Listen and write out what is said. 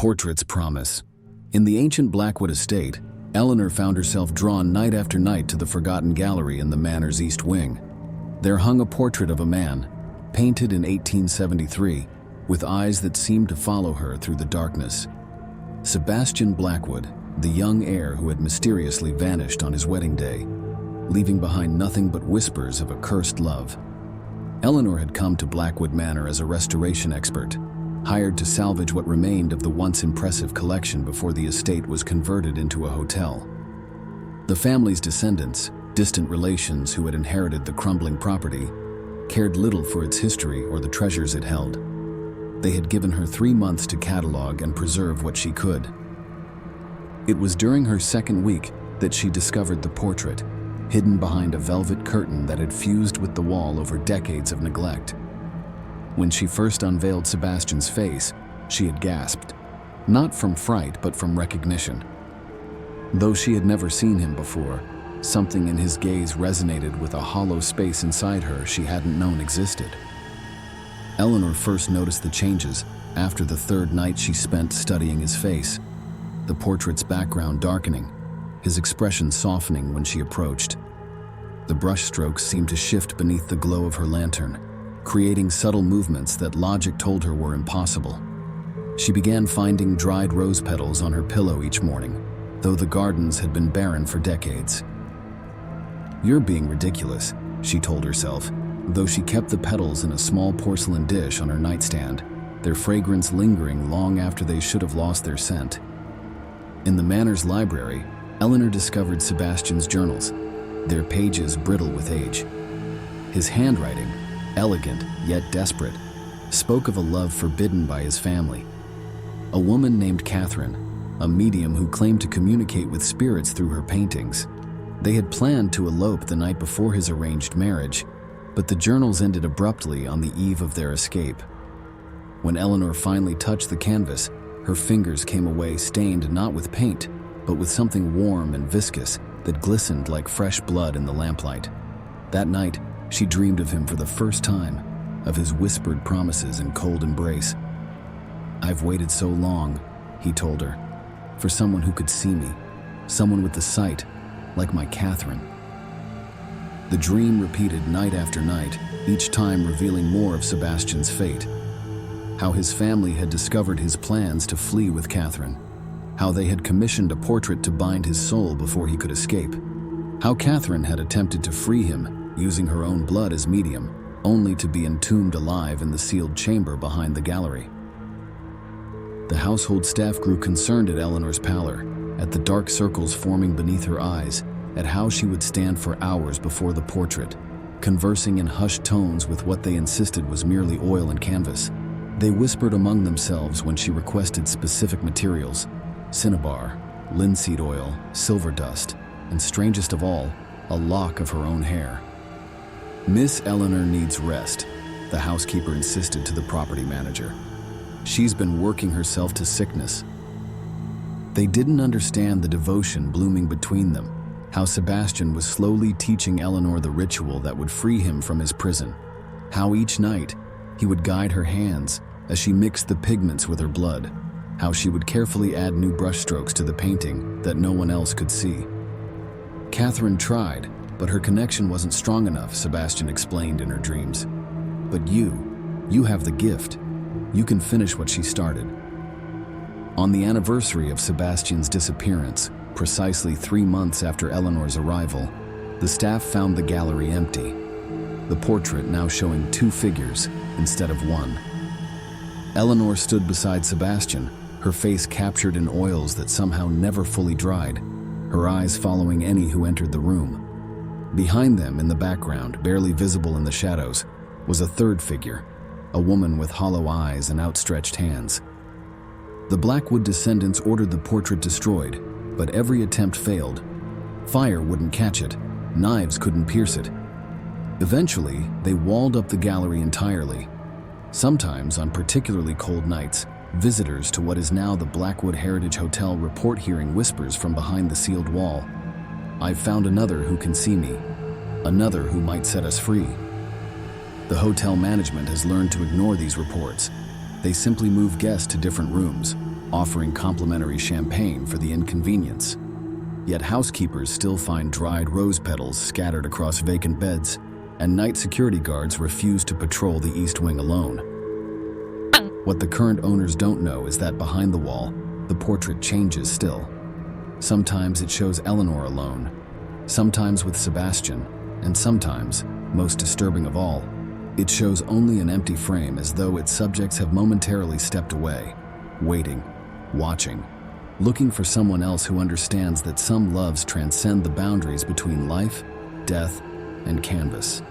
portrait's promise. In the ancient Blackwood estate, Eleanor found herself drawn night after night to the forgotten gallery in the manor's east wing. There hung a portrait of a man, painted in 1873, with eyes that seemed to follow her through the darkness. Sebastian Blackwood, the young heir who had mysteriously vanished on his wedding day, leaving behind nothing but whispers of a cursed love. Eleanor had come to Blackwood Manor as a restoration expert, hired to salvage what remained of the once impressive collection before the estate was converted into a hotel. The family's descendants, distant relations who had inherited the crumbling property, cared little for its history or the treasures it held. They had given her 3 months to catalog and preserve what she could. It was during her second week that she discovered the portrait, hidden behind a velvet curtain that had fused with the wall over decades of neglect. When she first unveiled Sebastian's face, she had gasped, not from fright but from recognition. Though she had never seen him before, something in his gaze resonated with a hollow space inside her she hadn't known existed. Eleanor first noticed the changes after the third night she spent studying his face, the portrait's background darkening, his expression softening when she approached. The brushstrokes seemed to shift beneath the glow of her lantern, creating subtle movements that logic told her were impossible. She began finding dried rose petals on her pillow each morning, though the gardens had been barren for decades. "You're being ridiculous," she told herself, though she kept the petals in a small porcelain dish on her nightstand, their fragrance lingering long after they should have lost their scent. In the manor's library, Eleanor discovered Sebastian's journals, their pages brittle with age. His handwriting, elegant yet desperate, spoke of a love forbidden by his family. A woman named Catherine, a medium who claimed to communicate with spirits through her paintings. They had planned to elope the night before his arranged marriage, but the journals ended abruptly on the eve of their escape. When Eleanor finally touched the canvas, her fingers came away stained not with paint, but with something warm and viscous that glistened like fresh blood in the lamplight. That night, she dreamed of him for the first time, of his whispered promises and cold embrace. "I've waited so long," he told her, "for someone who could see me, someone with the sight, like my Catherine." The dream repeated night after night, each time revealing more of Sebastian's fate. How his family had discovered his plans to flee with Catherine. How they had commissioned a portrait to bind his soul before he could escape. How Catherine had attempted to free him, using her own blood as medium, only to be entombed alive in the sealed chamber behind the gallery. The household staff grew concerned at Eleanor's pallor, at the dark circles forming beneath her eyes, at how she would stand for hours before the portrait, conversing in hushed tones with what they insisted was merely oil and canvas. They whispered among themselves when she requested specific materials: cinnabar, linseed oil, silver dust, and strangest of all, a lock of her own hair. "Miss Eleanor needs rest," the housekeeper insisted to the property manager. "She's been working herself to sickness." They didn't understand the devotion blooming between them, how Sebastian was slowly teaching Eleanor the ritual that would free him from his prison, how each night he would guide her hands as she mixed the pigments with her blood, how she would carefully add new brushstrokes to the painting that no one else could see. Catherine tried, but her connection wasn't strong enough, Sebastian explained in her dreams. "But you have the gift. You can finish what she started." On the anniversary of Sebastian's disappearance, precisely 3 months after Eleanor's arrival, the staff found the gallery empty, the portrait now showing 2 figures instead of 1. Eleanor stood beside Sebastian, her face captured in oils that somehow never fully dried, her eyes following any who entered the room. Behind them, in the background, barely visible in the shadows, was a third figure, a woman with hollow eyes and outstretched hands. The Blackwood descendants ordered the portrait destroyed, but every attempt failed. Fire wouldn't catch it, knives couldn't pierce it. Eventually, they walled up the gallery entirely. Sometimes, on particularly cold nights, visitors to what is now the Blackwood Heritage Hotel report hearing whispers from behind the sealed wall. "I've found another who can see me, another who might set us free." The hotel management has learned to ignore these reports. They simply move guests to different rooms, offering complimentary champagne for the inconvenience. Yet housekeepers still find dried rose petals scattered across vacant beds, and night security guards refuse to patrol the East Wing alone. What the current owners don't know is that behind the wall, the portrait changes still. Sometimes it shows Eleanor alone, sometimes with Sebastian, and sometimes, most disturbing of all, it shows only an empty frame, as though its subjects have momentarily stepped away, waiting, watching, looking for someone else who understands that some loves transcend the boundaries between life, death, and canvas.